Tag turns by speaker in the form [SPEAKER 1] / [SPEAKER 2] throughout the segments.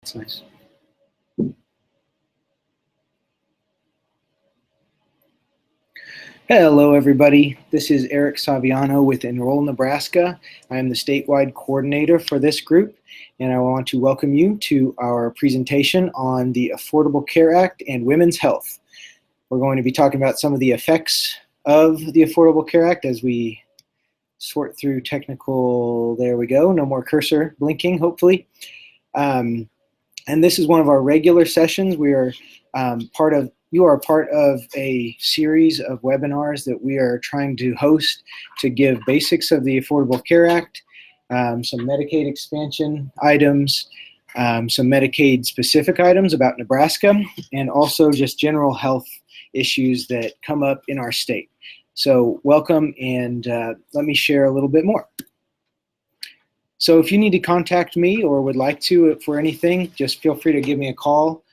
[SPEAKER 1] That's nice. Hello, everybody. This is Eric Saviano with Enroll Nebraska. I am the statewide coordinator for this group, and I want to welcome you to our presentation on the Affordable Care Act and women's health. We're going to be talking about some of the effects of the Affordable Care Act as we sort through technical, there we go, no more cursor blinking, hopefully. And this is one of our regular sessions. We are you are part of a series of webinars that we are trying to host to give basics of the Affordable Care Act, some Medicaid expansion items, some Medicaid specific items about Nebraska, and also just general health issues that come up in our state. So welcome, and let me share a little bit more. So if you need to contact me or would like to for anything, just feel free to give me a call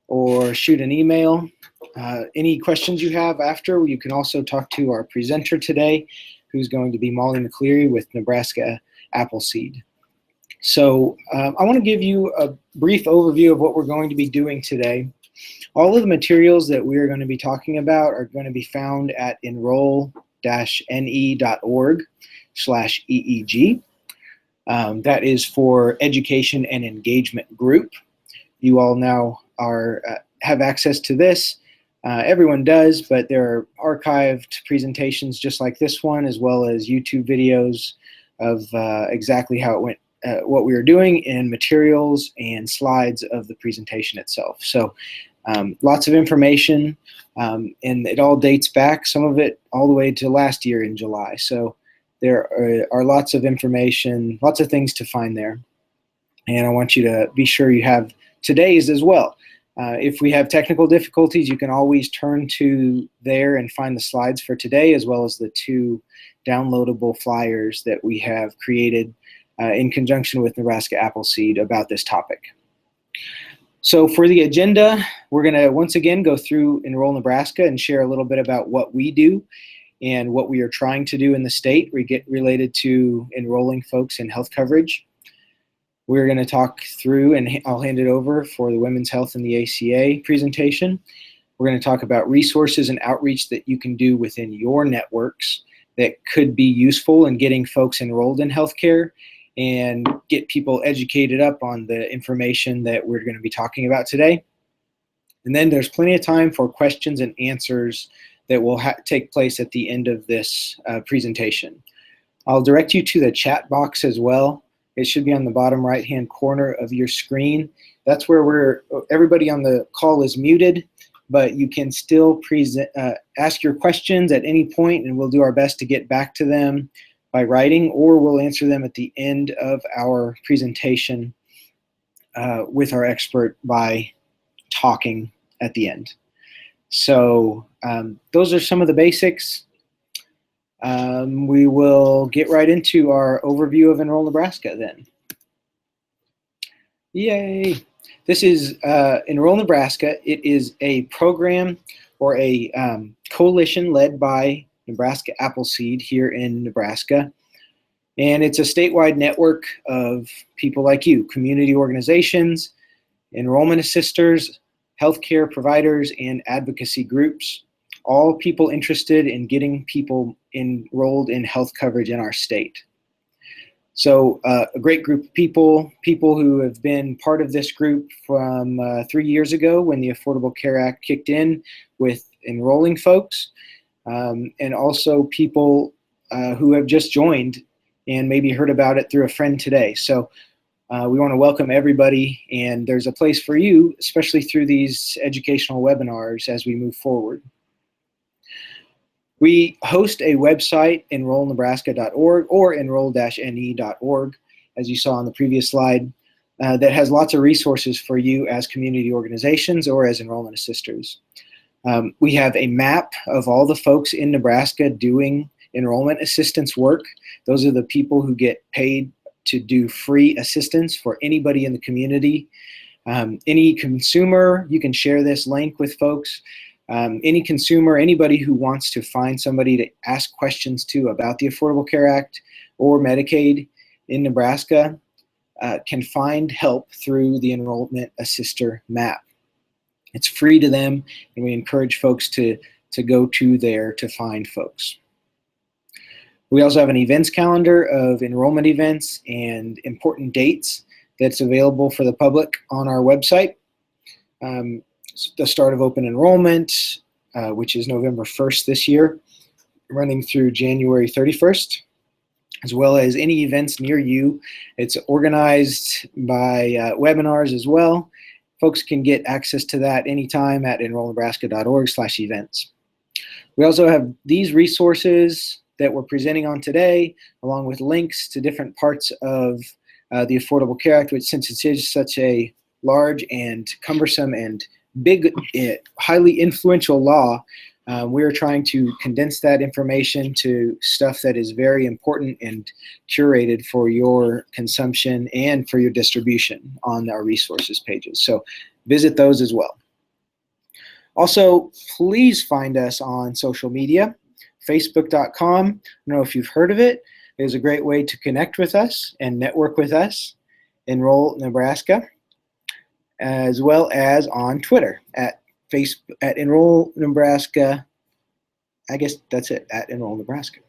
[SPEAKER 1] or shoot an email. Any questions you have after, you can also talk to our presenter today, who's going to be Molly McCleary with Nebraska Appleseed. So I want to give you a brief overview of what we're going to be doing today. All of the materials that we are going to be talking about are going to be found at enroll-ne.org/EEG. That is for education and engagement group. You all now have access to this. Everyone does, but there are archived presentations just like this one, as well as YouTube videos of exactly how it went, what we were doing, and materials and slides of the presentation itself. So lots of information, and it all dates back, some of it all the way to last year in July. So there are lots of information, lots of things to find there. And I want you to be sure you have today's as well. If we have technical difficulties, you can always turn to there and find the slides for today, as well as the 2 downloadable flyers that we have created in conjunction with Nebraska Appleseed about this topic. So for the agenda, we're going to once again go through Enroll Nebraska and share a little bit about what we do and what we are trying to do in the state related to enrolling folks in health coverage. We're going to talk through, and I'll hand it over for the Women's Health and the ACA presentation. We're going to talk about resources and outreach that you can do within your networks that could be useful in getting folks enrolled in healthcare and get people educated up on the information that we're going to be talking about today. And then there's plenty of time for questions and answers that will take place at the end of this presentation. I'll direct you to the chat box as well. It should be on the bottom right-hand corner of your screen. That's where everybody on the call is muted, but you can still ask your questions at any point, and we'll do our best to get back to them by writing, or we'll answer them at the end of our presentation with our expert by talking at the end. So those are some of the basics. We will get right into our overview of Enroll Nebraska then. Yay! This is Enroll Nebraska. It is a program or a coalition led by Nebraska Appleseed here in Nebraska. And it's a statewide network of people like you, community organizations, enrollment assisters, healthcare providers, and advocacy groups. All people interested in getting people enrolled in health coverage in our state. So a great group of people who have been part of this group from 3 years ago when the Affordable Care Act kicked in with enrolling folks, and also people who have just joined and maybe heard about it through a friend today. So we want to welcome everybody, and there's a place for you, especially through these educational webinars as we move forward. We host a website, enrollnebraska.org or enroll-ne.org, as you saw on the previous slide, that has lots of resources for you as community organizations or as enrollment assisters. We have a map of all the folks in Nebraska doing enrollment assistance work. Those are the people who get paid to do free assistance for anybody in the community. Any consumer, you can share this link with folks. Any consumer, anybody who wants to find somebody to ask questions to about the Affordable Care Act or Medicaid in Nebraska, can find help through the Enrollment Assister map. It's free to them, and we encourage folks to go to there to find folks. We also have an events calendar of enrollment events and important dates that's available for the public on our website. The start of open enrollment, which is November 1st this year, running through January 31st, as well as any events near you. It's organized by webinars as well. Folks can get access to that anytime at enrollnebraska.org/events. We also have these resources that we're presenting on today, along with links to different parts of the Affordable Care Act, which, since it is such a large and cumbersome and big, highly influential law, we're trying to condense that information to stuff that is very important and curated for your consumption and for your distribution on our resources pages. So visit those as well. Also, please find us on social media. Facebook.com, I don't know if you've heard of it. It is a great way to connect with us and network with us. Enroll Nebraska, as well as on Twitter at Enroll Nebraska. I guess that's it, at Enroll Nebraska.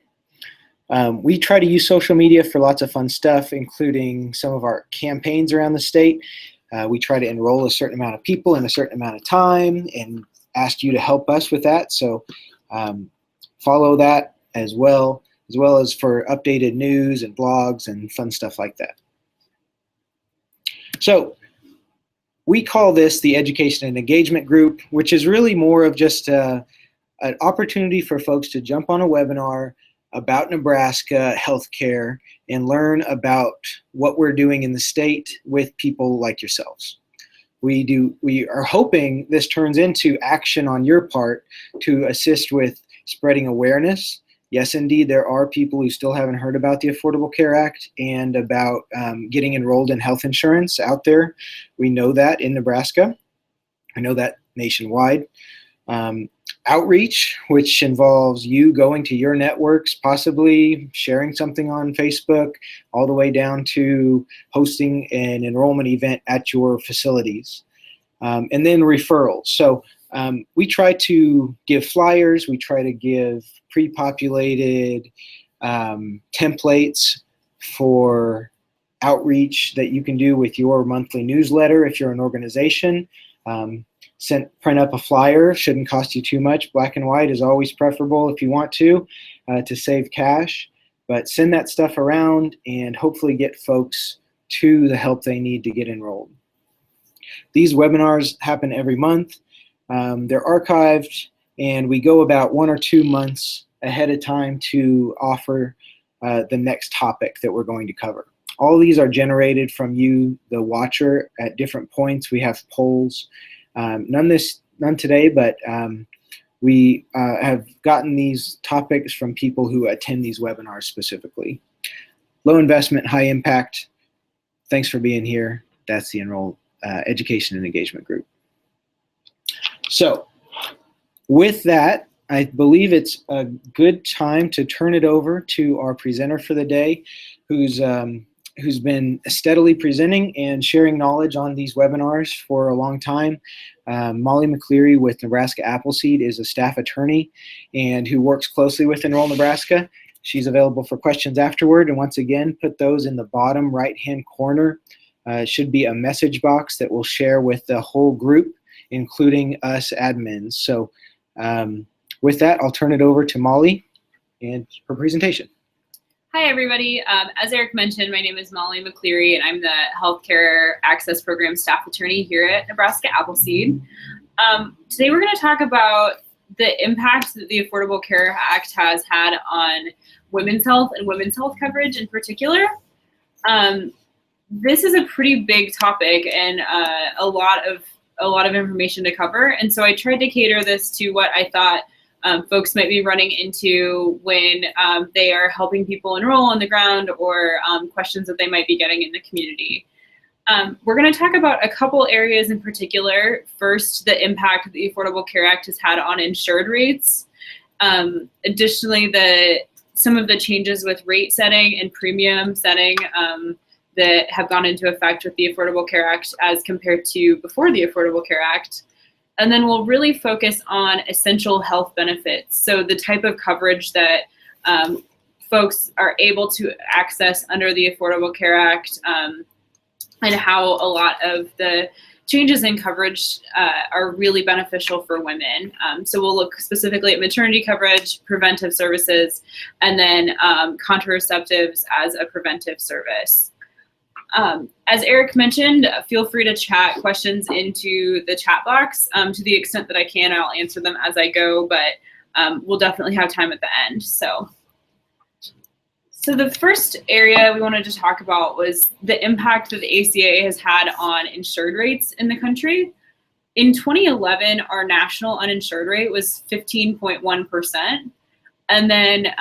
[SPEAKER 1] We try to use social media for lots of fun stuff, including some of our campaigns around the state. We try to enroll a certain amount of people in a certain amount of time and ask you to help us with that. So follow that as well as for updated news and blogs and fun stuff like that. So we call this the Education and Engagement Group, which is really more of just an opportunity for folks to jump on a webinar about Nebraska healthcare and learn about what we're doing in the state with people like yourselves. We are hoping this turns into action on your part to assist with spreading awareness. Yes, indeed, there are people who still haven't heard about the Affordable Care Act and about getting enrolled in health insurance out there. We know that in Nebraska. I know that nationwide. Outreach, which involves you going to your networks, possibly sharing something on Facebook, all the way down to hosting an enrollment event at your facilities. And then referrals. So we try to give flyers, we try to give pre-populated templates for outreach that you can do with your monthly newsletter if you're an organization. Print up a flyer, shouldn't cost you too much. Black and white is always preferable if you want to save cash. But send that stuff around and hopefully get folks to the help they need to get enrolled. These webinars happen every month. They're archived, and we go about 1 or 2 months ahead of time to offer the next topic that we're going to cover. All these are generated from you, the watcher, at different points. We have polls. None today, but we have gotten these topics from people who attend these webinars specifically. Low investment, high impact. Thanks for being here. That's the Enroll Education and Engagement Group. So with that, I believe it's a good time to turn it over to our presenter for the day, who's been steadily presenting and sharing knowledge on these webinars for a long time. Molly McCleary with Nebraska Appleseed is a staff attorney and who works closely with Enroll Nebraska. She's available for questions afterward, and once again, put those in the bottom right-hand corner. It should be a message box that we'll share with the whole group, including us admins. So with that, I'll turn it over to Molly and her presentation.
[SPEAKER 2] Hi, everybody. As Eric mentioned, my name is Molly McCleary, and I'm the Healthcare Access Program staff attorney here at Nebraska Appleseed. Today, we're going to talk about the impact that the Affordable Care Act has had on women's health and women's health coverage in particular. This is a pretty big topic and a lot of information to cover, and so I tried to cater this to what I thought folks might be running into when they are helping people enroll on the ground, or questions that they might be getting in the community. We're going to talk about a couple areas in particular. First, the impact that the Affordable Care Act has had on insured rates. Additionally, some of the changes with rate setting and premium setting that have gone into effect with the Affordable Care Act as compared to before the Affordable Care Act. And then we'll really focus on essential health benefits. So the type of coverage that folks are able to access under the Affordable Care Act, and how a lot of the changes in coverage are really beneficial for women. So we'll look specifically at maternity coverage, preventive services, and then contraceptives as a preventive service. As Eric mentioned, feel free to chat questions into the chat box. To the extent that I can, I'll answer them as I go, but we'll definitely have time at the end. So the first area we wanted to talk about was the impact that the ACA has had on insured rates in the country. In 2011, our national uninsured rate was 15.1%. And then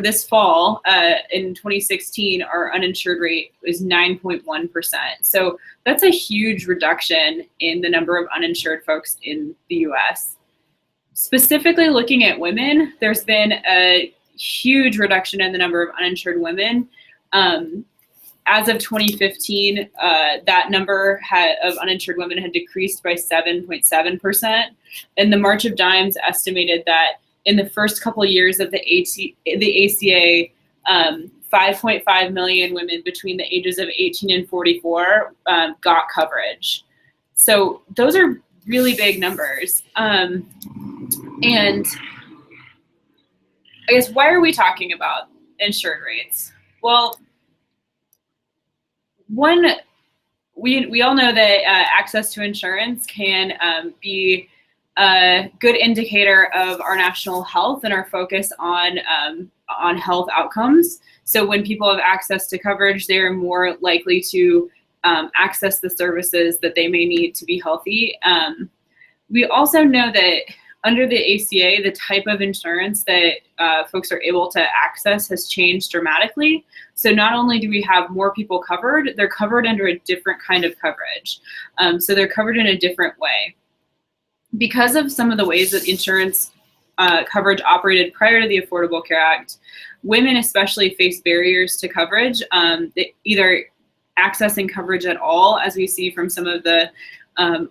[SPEAKER 2] this fall, in 2016, our uninsured rate was 9.1%. So that's a huge reduction in the number of uninsured folks in the US. Specifically looking at women, there's been a huge reduction in the number of uninsured women. As of 2015, that number of uninsured women had decreased by 7.7%. And the March of Dimes estimated that in the first couple of years of the ACA, 5.5 million women between the ages of 18 and 44 got coverage. So those are really big numbers. And I guess, why are we talking about insured rates? Well, one, we all know that access to insurance can be a good indicator of our national health and our focus on health outcomes. So when people have access to coverage, they're more likely to access the services that they may need to be healthy. We also know that under the ACA, the type of insurance that folks are able to access has changed dramatically. So not only do we have more people covered, they're covered under a different kind of coverage. So they're covered in a different way. Because of some of the ways that insurance coverage operated prior to the Affordable Care Act, women especially face barriers to coverage, either accessing coverage at all, as we see from some of the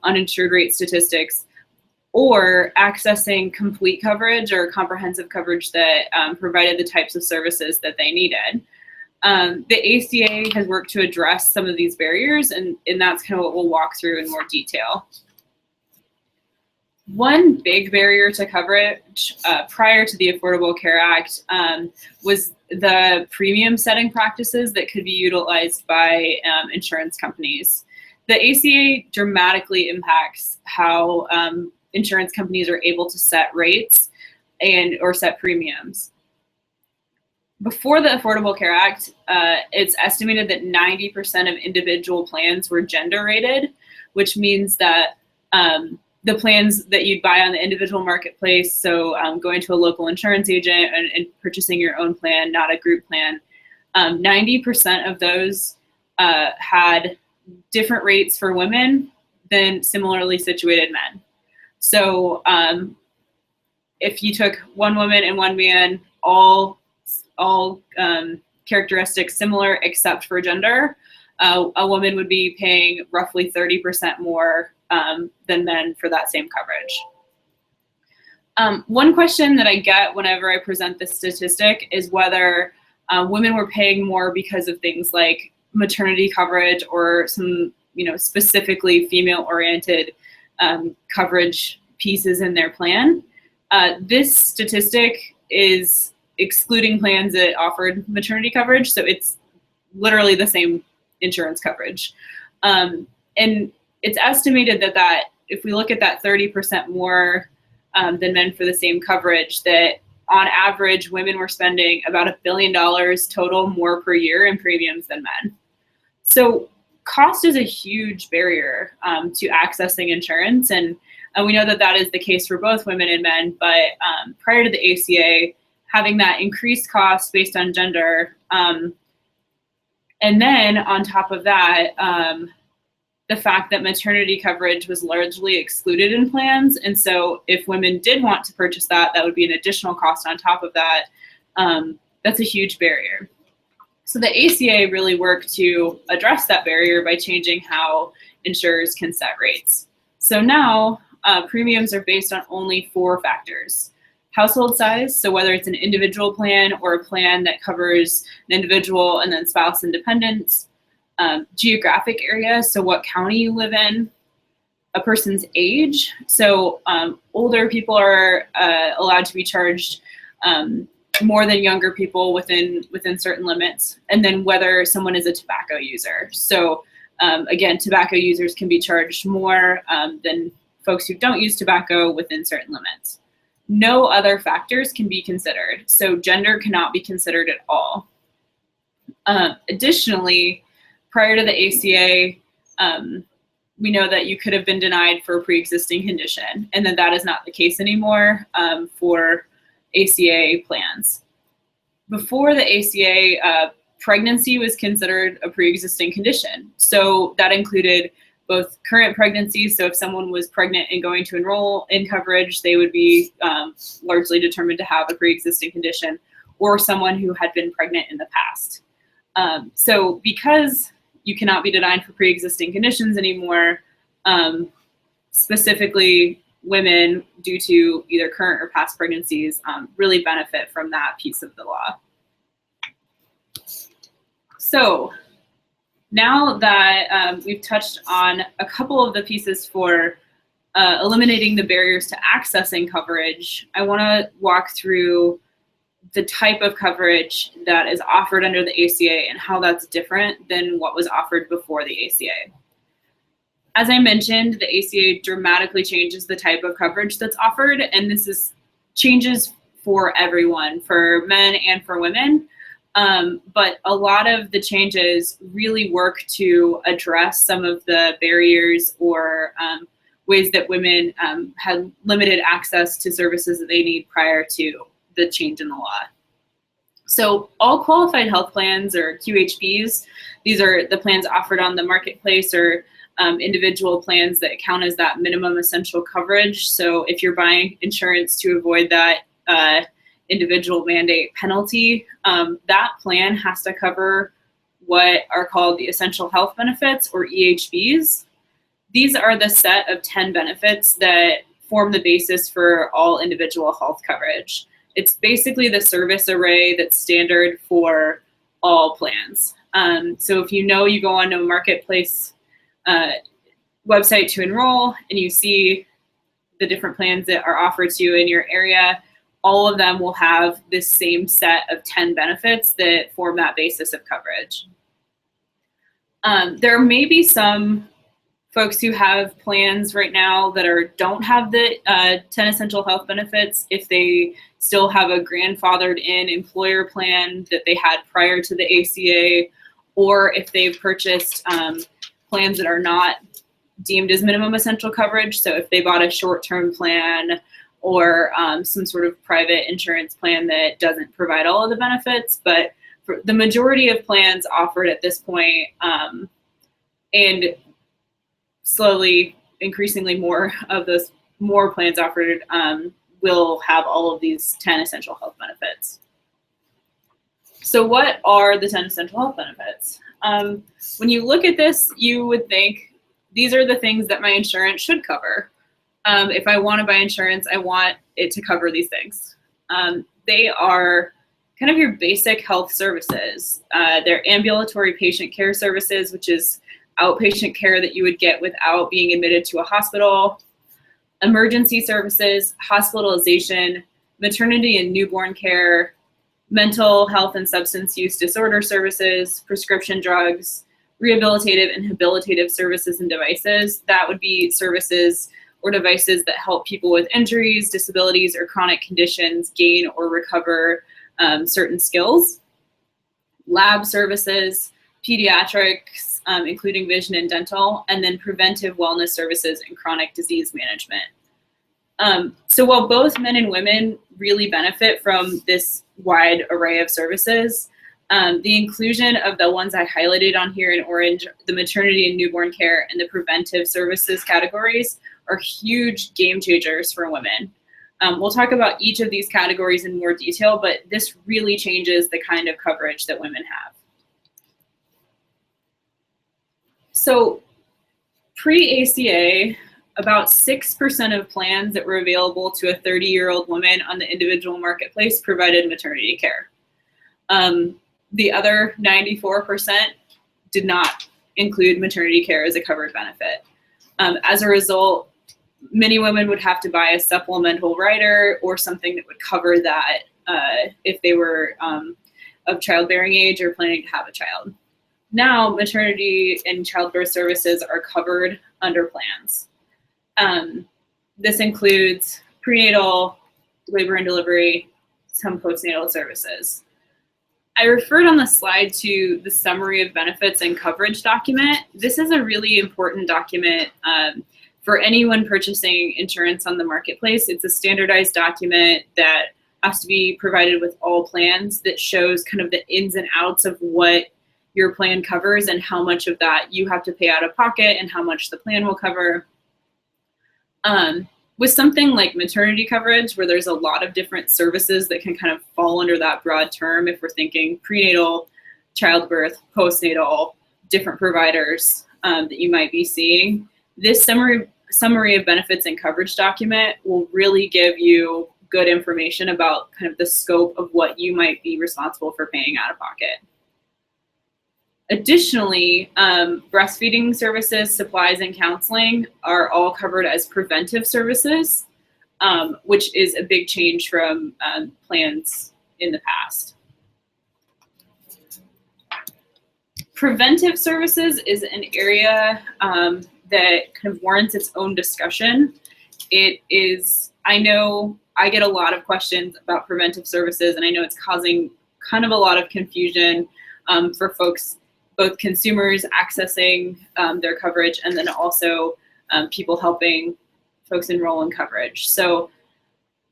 [SPEAKER 2] uninsured rate statistics, or accessing complete coverage or comprehensive coverage that provided the types of services that they needed. The ACA has worked to address some of these barriers, and that's kind of what we'll walk through in more detail. One big barrier to coverage prior to the Affordable Care Act was the premium setting practices that could be utilized by insurance companies. The ACA dramatically impacts how insurance companies are able to set rates or set premiums. Before the Affordable Care Act, it's estimated that 90% of individual plans were gender rated, which means that the plans that you'd buy on the individual marketplace, so going to a local insurance agent and purchasing your own plan, not a group plan, 90% of those had different rates for women than similarly situated men. So if you took one woman and one man, all characteristics similar except for gender, a woman would be paying roughly 30% more than men for that same coverage. One question that I get whenever I present this statistic is whether women were paying more because of things like maternity coverage or some, specifically female-oriented coverage pieces in their plan. This statistic is excluding plans that offered maternity coverage, so it's literally the same insurance coverage. And it's estimated that if we look at that 30% more than men for the same coverage, that on average, women were spending about $1 billion total more per year in premiums than men. So cost is a huge barrier to accessing insurance, and we know that is the case for both women and men, but prior to the ACA, having that increased cost based on gender, and then on top of that, the fact that maternity coverage was largely excluded in plans, and so if women did want to purchase that would be an additional cost on top of that. That's a huge barrier. So the ACA really worked to address that barrier by changing how insurers can set rates. So now premiums are based on only 4 factors. Household size, so whether it's an individual plan or a plan that covers an individual and then spouse and dependents. Geographic area, so what county you live in. A person's age, so older people are allowed to be charged more than younger people within certain limits, and then whether someone is a tobacco user. So again, tobacco users can be charged more than folks who don't use tobacco within certain limits. No other factors can be considered, so gender cannot be considered at all. Additionally, prior to the ACA, we know that you could have been denied for a pre-existing condition, and that is not the case anymore for ACA plans. Before the ACA, pregnancy was considered a pre-existing condition. So that included both current pregnancies, so if someone was pregnant and going to enroll in coverage, they would be largely determined to have a pre-existing condition, or someone who had been pregnant in the past. So because you cannot be denied for pre-existing conditions anymore, specifically women, due to either current or past pregnancies, really benefit from that piece of the law. So now that we've touched on a couple of the pieces for eliminating the barriers to accessing coverage, I want to walk through the type of coverage that is offered under the ACA and how that's different than what was offered before the ACA. As I mentioned, the ACA dramatically changes the type of coverage that's offered, and this is changes for everyone, for men and for women. But a lot of the changes really work to address some of the barriers or ways that women had limited access to services that they need prior to the change in the law. So all qualified health plans, or QHPs, these are the plans offered on the marketplace, or individual plans that count as that minimum essential coverage. So if you're buying insurance to avoid that individual mandate penalty, that plan has to cover what are called the essential health benefits, or EHBs. These are the set of 10 benefits that form the basis for all individual health coverage. It's basically the service array that's standard for all plans. So if you go on a marketplace website to enroll and you see the different plans that are offered to you in your area, all of them will have this same set of 10 benefits that form that basis of coverage. There may be some folks who have plans right now that don't have the 10 essential health benefits if they still have a grandfathered in employer plan that they had prior to the ACA, or if they've purchased plans that are not deemed as minimum essential coverage. So if they bought a short-term plan or some sort of private insurance plan that doesn't provide all of the benefits. But for the majority of plans offered at this point, and slowly, increasingly more of those plans offered will have all of these 10 essential health benefits. So what are the 10 essential health benefits? When you look at this, you would think these are the things that my insurance should cover. If I want to buy insurance, I want it to cover these things. They are kind of your basic health services. They're ambulatory patient care services, which is outpatient care that you would get without being admitted to a hospital, emergency services, hospitalization, maternity and newborn care, mental health and substance use disorder services, prescription drugs, rehabilitative and habilitative services and devices. That would be services or devices that help people with injuries, disabilities, or chronic conditions gain or recover certain skills. Lab services, pediatrics, including vision and dental, and then preventive wellness services and chronic disease management. So while both men and women really benefit from this wide array of services, the inclusion of the ones I highlighted on here in orange, the maternity and newborn care and the preventive services categories, are huge game changers for women. We'll talk about each of these categories in more detail, but this really changes the kind of coverage that women have. So pre-ACA, about 6% of plans that were available to a 30-year-old woman on the individual marketplace provided maternity care. The other 94% did not include maternity care as a covered benefit. As a result, many women would have to buy a supplemental rider or something that would cover that if they were of childbearing age or planning to have a child. Now, maternity and childbirth services are covered under plans. This includes prenatal, labor and delivery, some postnatal services. I referred on the slide to the summary of benefits and coverage document. This is a really important document for anyone purchasing insurance on the marketplace. It's a standardized document that has to be provided with all plans that shows kind of the ins and outs of what your plan covers and how much of that you have to pay out of pocket and how much the plan will cover. With something like maternity coverage, where there's a lot of different services that can kind of fall under that broad term, if we're thinking prenatal, childbirth, postnatal, different providers that you might be seeing, this summary of benefits and coverage document will really give you good information about kind of the scope of what you might be responsible for paying out of pocket. Additionally, breastfeeding services, supplies, and counseling are all covered as preventive services, which is a big change from plans in the past. Preventive services is an area that kind of warrants its own discussion. It is, I know I get a lot of questions about preventive services, and I know it's causing kind of a lot of confusion for folks, both consumers accessing their coverage and then also people helping folks enroll in coverage. So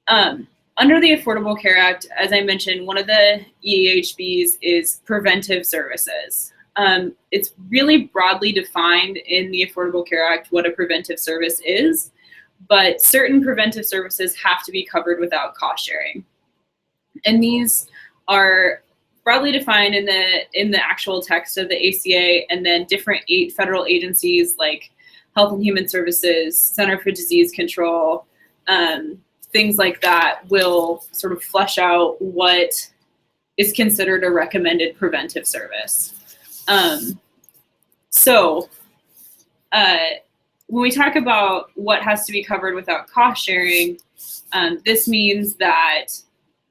[SPEAKER 2] under the Affordable Care Act, as I mentioned, one of the EAHBs is preventive services. It's really broadly defined in the Affordable Care Act what a preventive service is, but certain preventive services have to be covered without cost sharing. And these are broadly defined in the actual text of the ACA, and then different 8 federal agencies like Health and Human Services, Center for Disease Control, things like that will sort of flesh out what is considered a recommended preventive service. When we talk about what has to be covered without cost sharing, this means that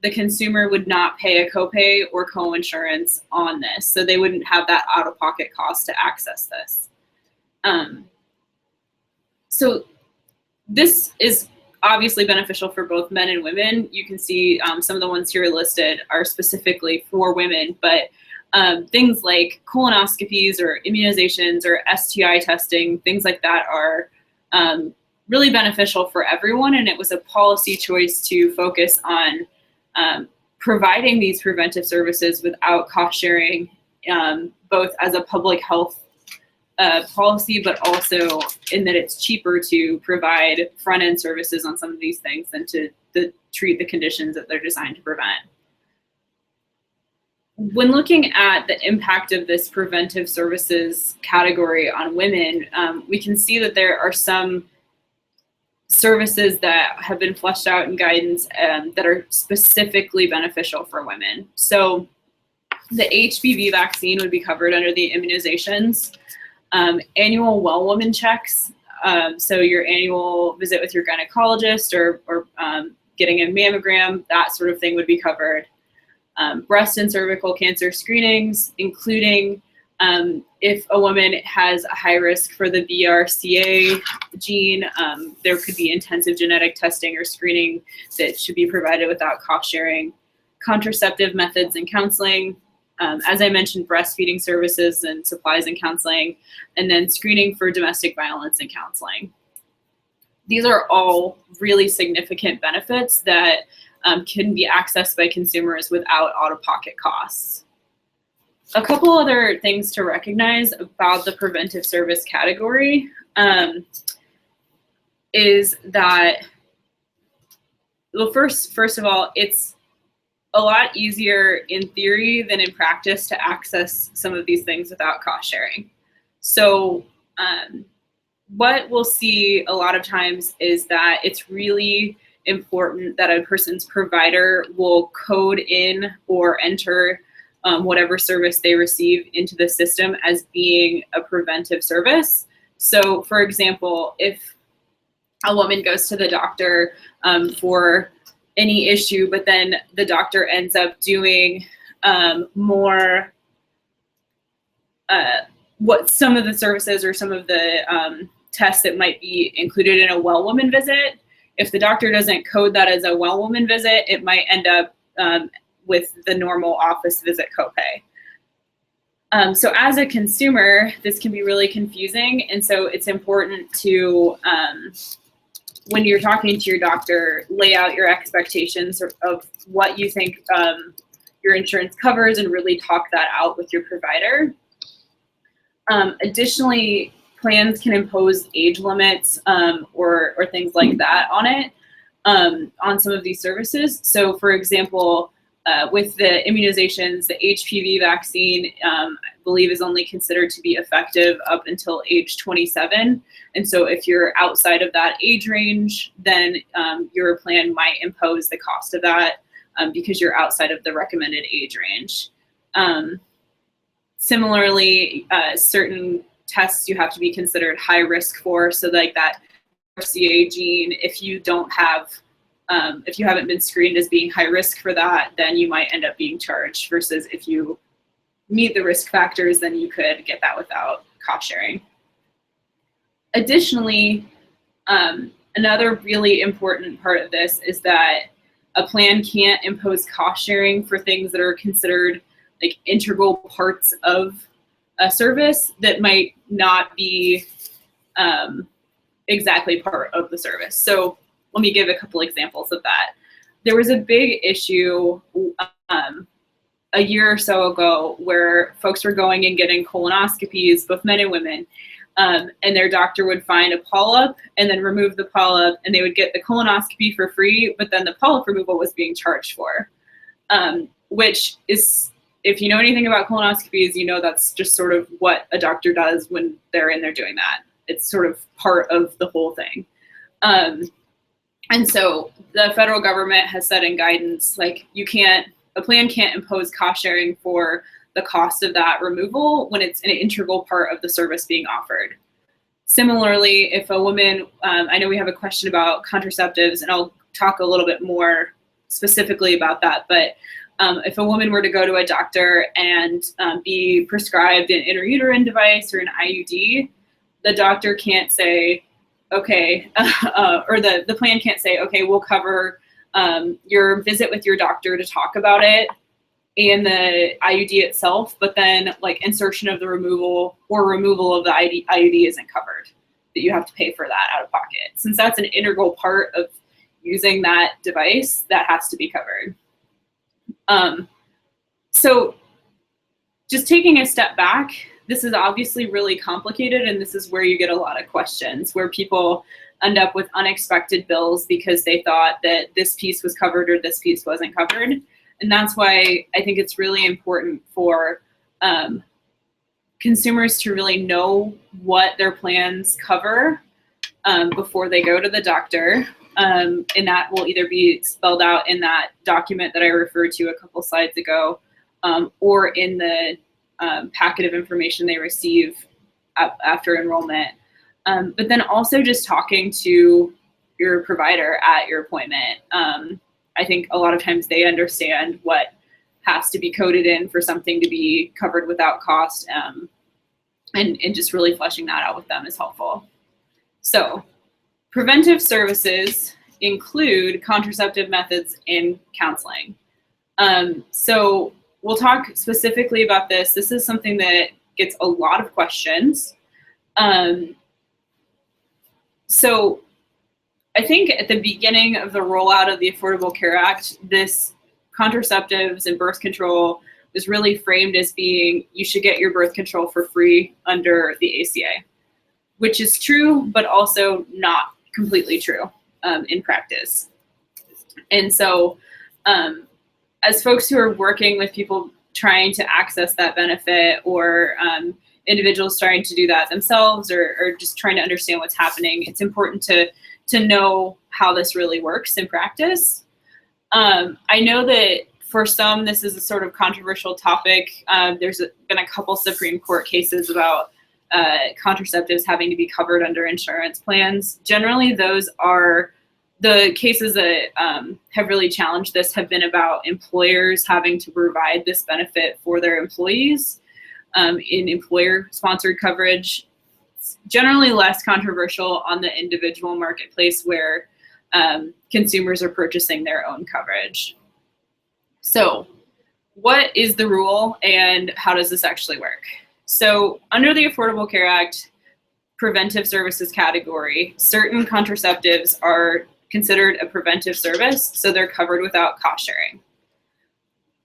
[SPEAKER 2] the consumer would not pay a copay or co-insurance on this, so they wouldn't have that out-of-pocket cost to access this. So this is obviously beneficial for both men and women. You can see some of the ones here listed are specifically for women, but things like colonoscopies or immunizations or STI testing, things like that are really beneficial for everyone, and it was a policy choice to focus on providing these preventive services without cost sharing, both as a public health policy, but also in that it's cheaper to provide front-end services on some of these things than to treat the conditions that they're designed to prevent. When looking at the impact of this preventive services category on women, we can see that there are some services that have been fleshed out in guidance that are specifically beneficial for women. So the HPV vaccine would be covered under the immunizations, annual well woman checks, so your annual visit with your gynecologist or getting a mammogram, that sort of thing would be covered. Breast and cervical cancer screenings, including if a woman has a high risk for the BRCA gene, there could be intensive genetic testing or screening that should be provided without cost sharing. Contraceptive methods and counseling, as I mentioned, breastfeeding services and supplies and counseling, and then screening for domestic violence and counseling. These are all really significant benefits that can be accessed by consumers without out-of-pocket costs. A couple other things to recognize about the preventive service category is that, well, first of all, it's a lot easier in theory than in practice to access some of these things without cost sharing. So what we'll see a lot of times is that it's really important that a person's provider will code in or enter whatever service they receive into the system as being a preventive service. So, for example, if a woman goes to the doctor for any issue, but then the doctor ends up doing more what some of the services or some of the tests that might be included in a well woman visit. If the doctor doesn't code that as a well woman visit, it might end up with the normal office visit copay. So as a consumer, this can be really confusing. And so it's important to, when you're talking to your doctor, lay out your expectations of what you think your insurance covers and really talk that out with your provider. Additionally, plans can impose age limits or things like that on it, on some of these services. So for example, with the immunizations, the HPV vaccine, I believe is only considered to be effective up until age 27. And so if you're outside of that age range, then your plan might impose the cost of that because you're outside of the recommended age range. Similarly, certain tests you have to be considered high risk for. So like that RCA gene, if you don't have, if you haven't been screened as being high risk for that, then you might end up being charged, versus if you meet the risk factors, then you could get that without cost sharing. Additionally, another really important part of this is that a plan can't impose cost sharing for things that are considered like integral parts of a service that might not be exactly part of the service. So let me give a couple examples of that. There was a big issue a year or so ago where folks were going and getting colonoscopies, both men and women, and their doctor would find a polyp and then remove the polyp, and they would get the colonoscopy for free, but then the polyp removal was being charged for, which is, if you know anything about colonoscopies, you know that's just sort of what a doctor does when they're in there doing that. It's sort of part of the whole thing. And so the federal government has said in guidance, like a plan can't impose cost sharing for the cost of that removal when it's an integral part of the service being offered. Similarly, if a woman, I know we have a question about contraceptives, and I'll talk a little bit more specifically about that, but if a woman were to go to a doctor and be prescribed an intrauterine device or an IUD, the doctor can't say, okay, or the plan can't say, okay, we'll cover your visit with your doctor to talk about it and the IUD itself, but then like insertion of the removal or removal of the IUD isn't covered, that you have to pay for that out of pocket. Since that's an integral part of using that device, that has to be covered. So just taking a step back, this is obviously really complicated, and this is where you get a lot of questions, where people end up with unexpected bills because they thought that this piece was covered or this piece wasn't covered. And that's why I think it's really important for consumers to really know what their plans cover before they go to the doctor. And that will either be spelled out in that document that I referred to a couple slides ago, or in the packet of information they receive after enrollment. But then also just talking to your provider at your appointment. I think a lot of times they understand what has to be coded in for something to be covered without cost, and just really fleshing that out with them is helpful. So preventive services include contraceptive methods and counseling. So we'll talk specifically about this. This is something that gets a lot of questions. So I think at the beginning of the rollout of the Affordable Care Act, this contraceptives and birth control was really framed as being, you should get your birth control for free under the ACA, which is true, but also not completely true in practice. And so as folks who are working with people trying to access that benefit, or individuals trying to do that themselves or just trying to understand what's happening, it's important to know how this really works in practice. I know that for some, this is a sort of controversial topic. There's been a couple Supreme Court cases about contraceptives having to be covered under insurance plans. Generally, those are the cases that have really challenged this have been about employers having to provide this benefit for their employees in employer-sponsored coverage. It's generally less controversial on the individual marketplace where consumers are purchasing their own coverage. So what is the rule and how does this actually work? So under the Affordable Care Act preventive services category, certain contraceptives are considered a preventive service, so they're covered without cost sharing.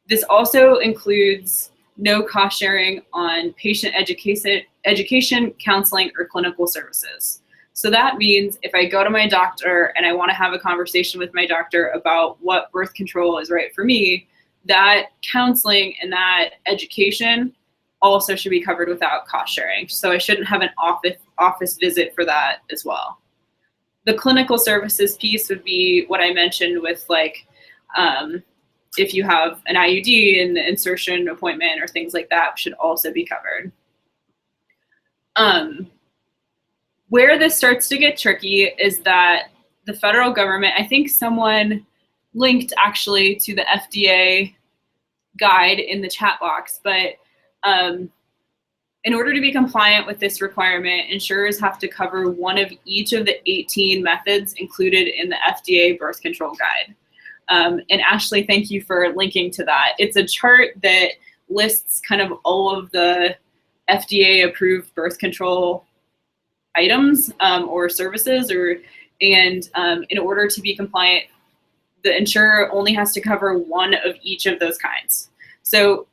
[SPEAKER 2] This also includes no cost sharing on patient education, counseling, or clinical services. So that means if I go to my doctor and I want to have a conversation with my doctor about what birth control is right for me, that counseling and that education also should be covered without cost sharing. So I shouldn't have an office visit for that as well. The clinical services piece would be what I mentioned with like, if you have an IUD and the insertion appointment or things like that should also be covered. Where this starts to get tricky is that the federal government, I think someone linked actually to the FDA guide in the chat box, but in order to be compliant with this requirement, insurers have to cover one of each of the 18 methods included in the FDA birth control guide. And Ashley, thank you for linking to that. It's a chart that lists kind of all of the FDA approved birth control items or services, and in order to be compliant, the insurer only has to cover one of each of those kinds. So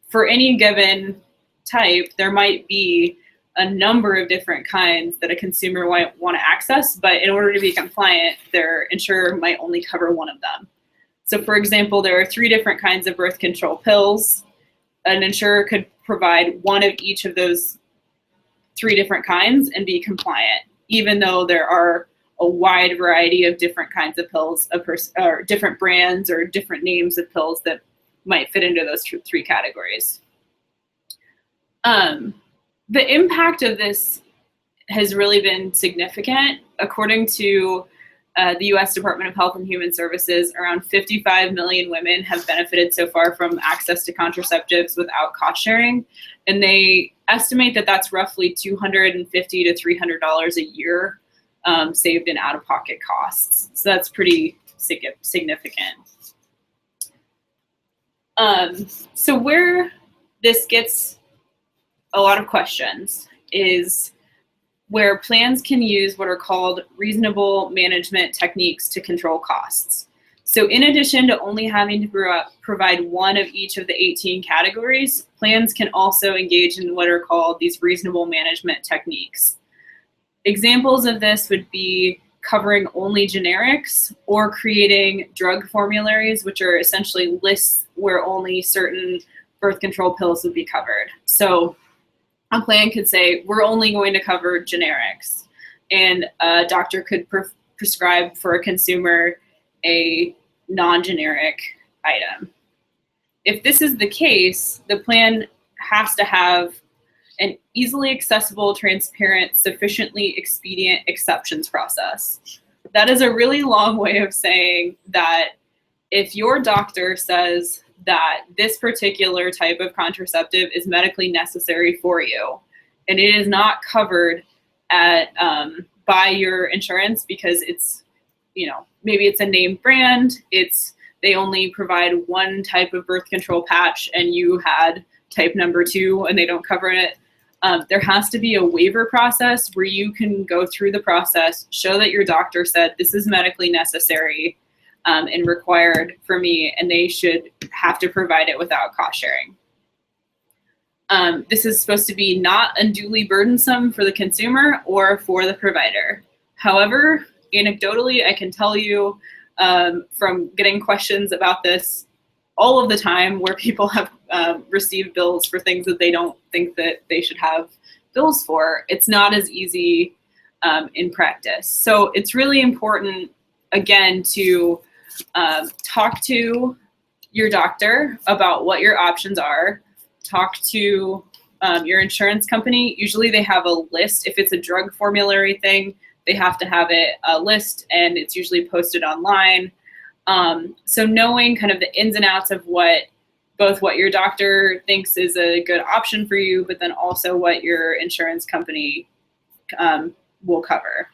[SPEAKER 2] for any given type, there might be a number of different kinds that a consumer might want to access, but in order to be compliant, their insurer might only cover one of them. So for example, there are 3 different kinds of birth control pills. An insurer could provide one of each of those 3 different kinds and be compliant, even though there are a wide variety of different kinds of pills, or different brands or different names of pills that might fit into those 3 categories. The impact of this has really been significant. According to the U.S. Department of Health and Human Services, around 55 million women have benefited so far from access to contraceptives without cost sharing, and they estimate that that's roughly $250 to $300 a year saved in out-of-pocket costs. So that's pretty significant. So where this gets a lot of questions is where plans can use what are called reasonable management techniques to control costs. So in addition to only having to provide one of each of the 18 categories, plans can also engage in what are called these reasonable management techniques. Examples of this would be covering only generics or creating drug formularies, which are essentially lists where only certain birth control pills would be covered. So a plan could say, we're only going to cover generics, and a doctor could prescribe for a consumer a non-generic item. If this is the case, the plan has to have an easily accessible, transparent, sufficiently expedient exceptions process. That is a really long way of saying that if your doctor says that this particular type of contraceptive is medically necessary for you, and it is not covered at by your insurance because it's, maybe it's a named brand, they only provide one type of birth control patch and you had type number 2 and they don't cover it. There has to be a waiver process where you can go through the process, show that your doctor said this is medically necessary and required for me, and they should have to provide it without cost sharing. This is supposed to be not unduly burdensome for the consumer or for the provider. However, anecdotally, I can tell you from getting questions about this all of the time where people have received bills for things that they don't think that they should have bills for, it's not as easy in practice. So it's really important, again, to talk to your doctor about what your options are. Talk to your insurance company. Usually they have a list. If it's a drug formulary thing, they have to have a list, and it's usually posted online. So knowing kind of the ins and outs of both what your doctor thinks is a good option for you, but then also what your insurance company will cover.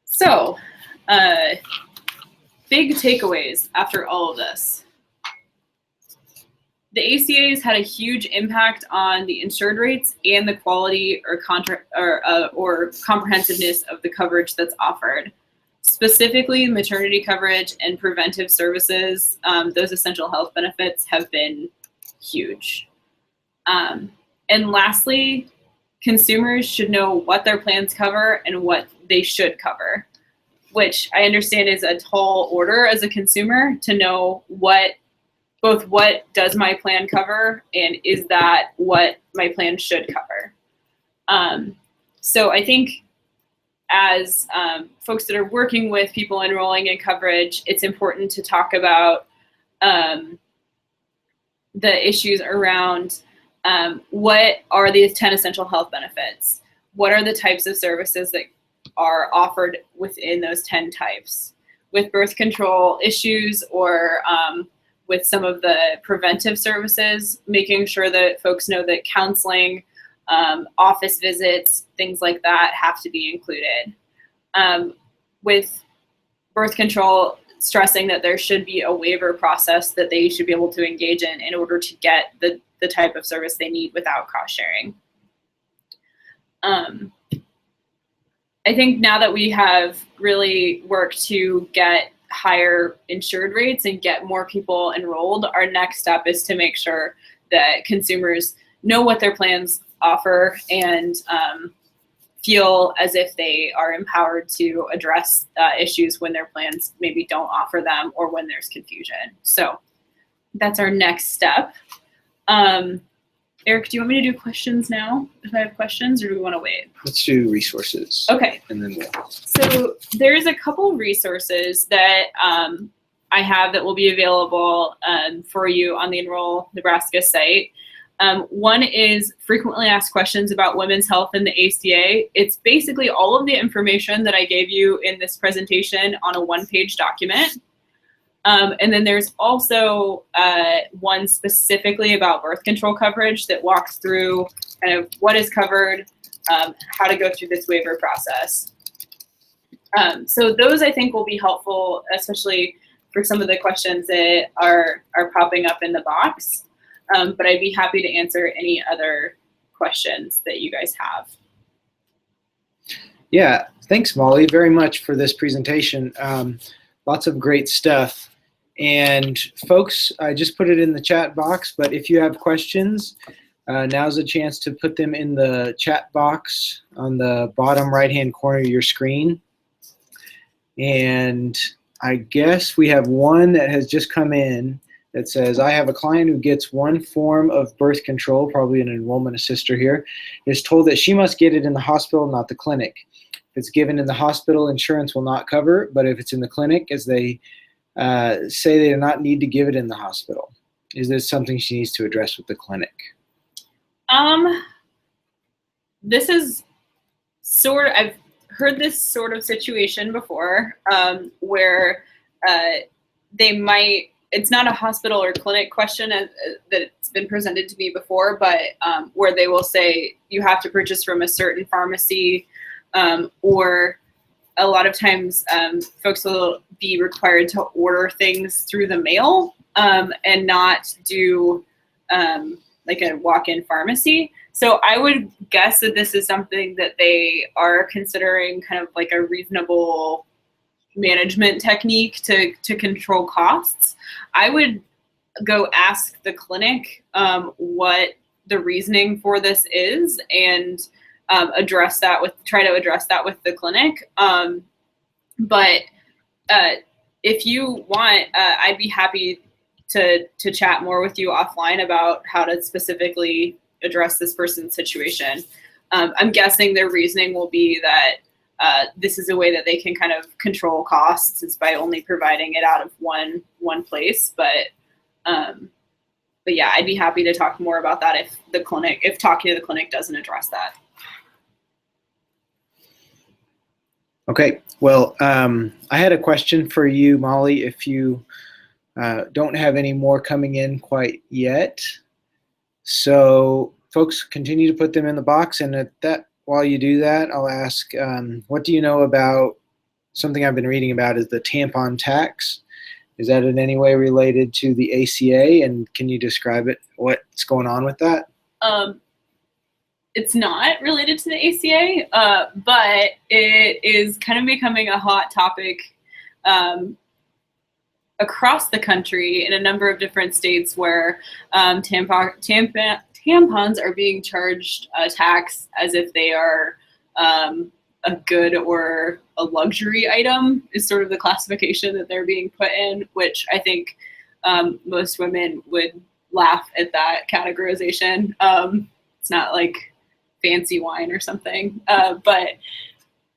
[SPEAKER 2] So, big takeaways after all of this. The ACA has had a huge impact on the insured rates and the quality or comprehensiveness of the coverage that's offered. Specifically, maternity coverage and preventive services, those essential health benefits have been huge. And lastly, consumers should know what their plans cover and what they should cover, which I understand is a tall order as a consumer to know both what does my plan cover and is that what my plan should cover. So I think as folks that are working with people enrolling in coverage, it's important to talk about the issues around what are these 10 essential health benefits? What are the types of services that are offered within those 10 types? With birth control issues or with some of the preventive services, making sure that folks know that counseling, office visits, things like that have to be included. With birth control, stressing that there should be a waiver process that they should be able to engage in order to get the type of service they need without cost sharing. I think now that we have really worked to get higher insured rates and get more people enrolled, our next step is to make sure that consumers know what their plans offer and feel as if they are empowered to address issues when their plans maybe don't offer them or when there's confusion. So that's our next step. Eric, do you want me to do questions now if I have questions, or do we want to wait?
[SPEAKER 1] Let's do resources.
[SPEAKER 2] Okay.
[SPEAKER 1] And then we'll.
[SPEAKER 2] So there's a couple resources that I have that will be available for you on the Enroll Nebraska site. One is frequently asked questions about women's health in the ACA. It's basically all of the information that I gave you in this presentation on a one-page document. And then there's also one specifically about birth control coverage that walks through kind of what is covered, how to go through this waiver process. So those I think will be helpful, especially for some of the questions that are popping up in the box. But I'd be happy to answer any other questions that you guys have.
[SPEAKER 1] Yeah, thanks, Molly, very much for this presentation. Lots of great stuff. And folks, I just put it in the chat box, but if you have questions, now's a chance to put them in the chat box on the bottom right-hand corner of your screen. And I guess we have one that has just come in that says, I have a client who gets one form of birth control, probably an enrollment assister here, is told that she must get it in the hospital, not the clinic. If it's given in the hospital, insurance will not cover, but if it's in the clinic, as they say, they do not need to give it in the hospital. Is this something she needs to address with the clinic?
[SPEAKER 2] This is I've heard this sort of situation before, where they might, it's not a hospital or clinic question that's been presented to me before, but where they will say you have to purchase from a certain pharmacy, or a lot of times folks will be required to order things through the mail and not do like a walk-in pharmacy. So I would guess that this is something that they are considering kind of like a reasonable management technique to control costs. I would go ask the clinic what the reasoning for this is and try to address that with the clinic. But if you want, I'd be happy to chat more with you offline about how to specifically address this person's situation. I'm guessing their reasoning will be that this is a way that they can kind of control costs, is by only providing it out of one place. But yeah, I'd be happy to talk more about that if talking to the clinic doesn't address that.
[SPEAKER 1] Okay, well, I had a question for you, Molly, if you don't have any more coming in quite yet. So folks, continue to put them in the box, and while you do that, I'll ask, what do you know about something I've been reading about is the tampon tax? Is that in any way related to the ACA, and can you describe it, what's going on with that?
[SPEAKER 2] It's not related to the ACA, but it is kind of becoming a hot topic across the country in a number of different states where tampons are being charged a tax as if they are a good or a luxury item, is sort of the classification that they're being put in, which I think most women would laugh at that categorization. It's not like fancy wine or something. But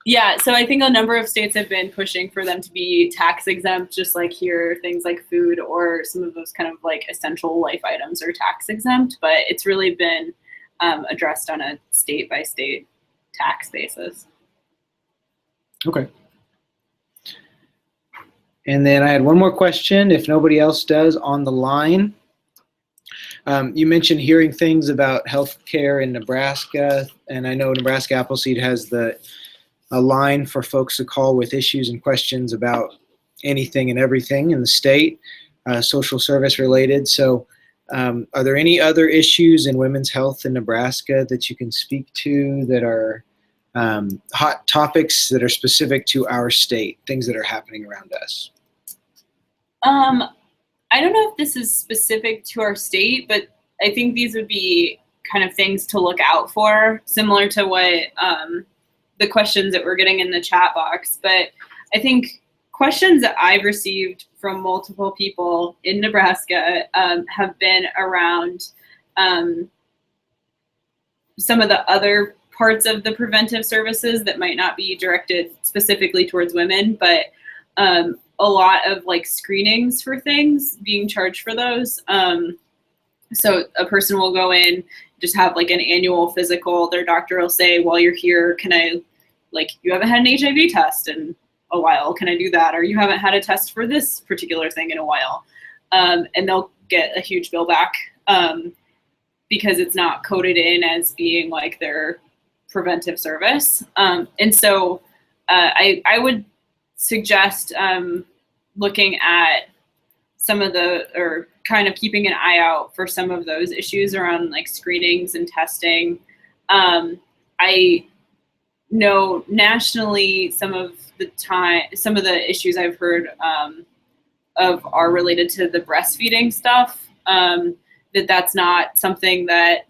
[SPEAKER 2] yeah, so I think a number of states have been pushing for them to be tax exempt, just like here, things like food or some of those kind of like essential life items are tax exempt, but it's really been addressed on a state by state tax basis.
[SPEAKER 1] Okay. And then I had one more question, if nobody else does, on the line. You mentioned hearing things about healthcare in Nebraska, and I know Nebraska Appleseed has a line for folks to call with issues and questions about anything and everything in the state, social service related. So are there any other issues in women's health in Nebraska that you can speak to that are hot topics that are specific to our state, things that are happening around us?
[SPEAKER 2] I don't know if this is specific to our state, but I think these would be kind of things to look out for, similar to what the questions that we're getting in the chat box. But I think questions that I've received from multiple people in Nebraska have been around some of the other parts of the preventive services that might not be directed specifically towards women, but a lot of like screenings for things, being charged for those. So a person will go in, just have like an annual physical. Their doctor will say, while you're here, you haven't had an HIV test in a while, can I do that? Or you haven't had a test for this particular thing in a while. And they'll get a huge bill back because it's not coded in as being like their preventive service. And so I would suggest looking at or kind of keeping an eye out for some of those issues around like screenings and testing. I know nationally some of the issues I've heard of are related to the breastfeeding stuff, that's not something that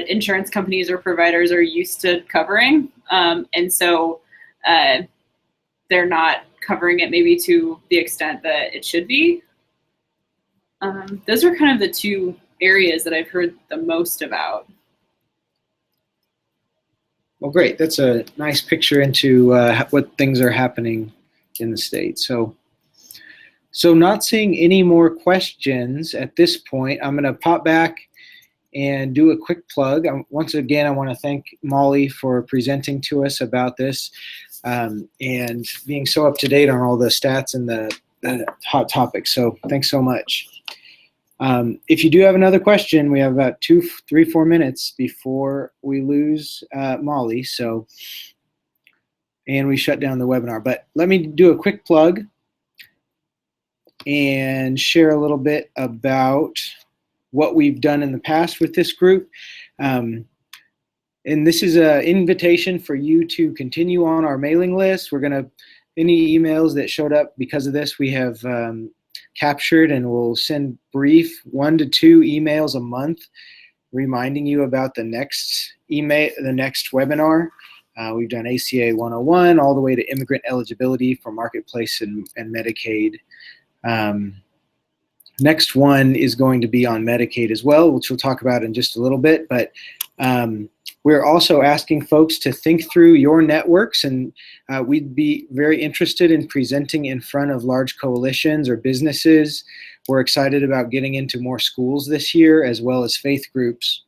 [SPEAKER 2] insurance companies or providers are used to covering. And so they're not covering it maybe to the extent that it should be. Those are kind of the two areas that I've heard the most about.
[SPEAKER 1] Well, great. That's a nice picture into what things are happening in the state. So not seeing any more questions at this point, I'm going to pop back and do a quick plug. Once again, I want to thank Molly for presenting to us about this and being so up to date on all the stats and the hot topics. So thanks so much. If you do have another question, we have about 2, 3, 4 minutes before we lose Molly. And we shut down the webinar. But let me do a quick plug and share a little bit about what we've done in the past with this group. And this is an invitation for you to continue on our mailing list. Any emails that showed up because of this, we have captured, and we'll send brief 1 to 2 emails a month reminding you about the next webinar. We've done ACA 101 all the way to immigrant eligibility for Marketplace and Medicaid. Next one is going to be on Medicaid as well, which we'll talk about in just a little bit. But we're also asking folks to think through your networks, and we'd be very interested in presenting in front of large coalitions or businesses. We're excited about getting into more schools this year, as well as faith groups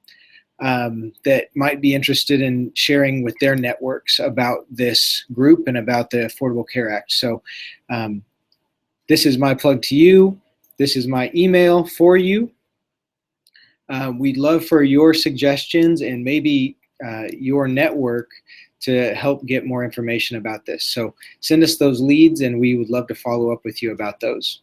[SPEAKER 1] that might be interested in sharing with their networks about this group and about the Affordable Care Act. So this is my plug to you. This is my email for you. We'd love for your suggestions and maybe your network to help get more information about this. So send us those leads and we would love to follow up with you about those.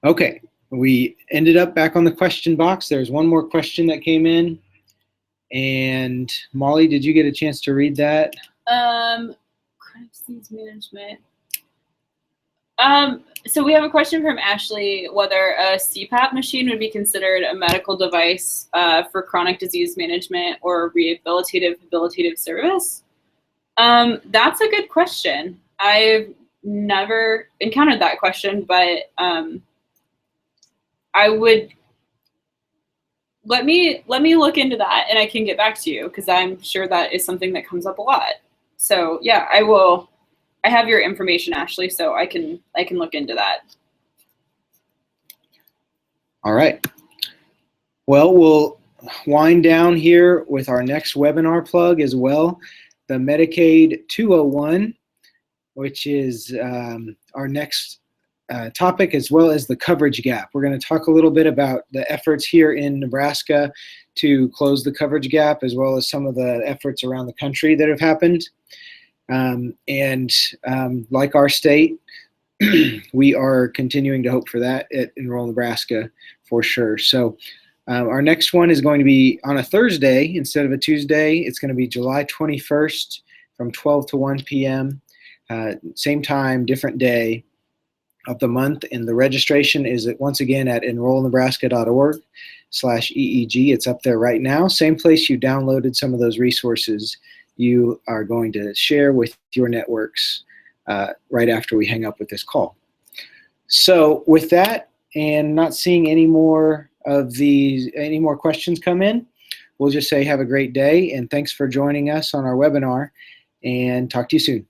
[SPEAKER 1] Okay, we ended up back on the question box. There's one more question that came in. And Molly, did you get a chance to read that?
[SPEAKER 2] Chronic disease management. So we have a question from Ashley, whether a CPAP machine would be considered a medical device for chronic disease management or rehabilitative service. That's a good question. I've never encountered that question, but I would let me look into that and I can get back to you because I'm sure that is something that comes up a lot. So yeah, I will. I have your information, Ashley, so I can look into that.
[SPEAKER 1] All right. Well, we'll wind down here with our next webinar plug as well, the Medicaid 201, which is our next topic, as well as the coverage gap. We're going to talk a little bit about the efforts here in Nebraska to close the coverage gap, as well as some of the efforts around the country that have happened. Like our state, we are continuing to hope for that at Enroll Nebraska for sure. So our next one is going to be on a Thursday instead of a Tuesday. It's going to be July 21st from 12 to 1 p.m. Same time, different day of the month. And the registration is once again at enrollnebraska.org/EEG. It's up there right now. Same place you downloaded some of those resources you are going to share with your networks right after we hang up with this call. So with that, and not seeing any more questions come in, we'll just say have a great day and thanks for joining us on our webinar and talk to you soon.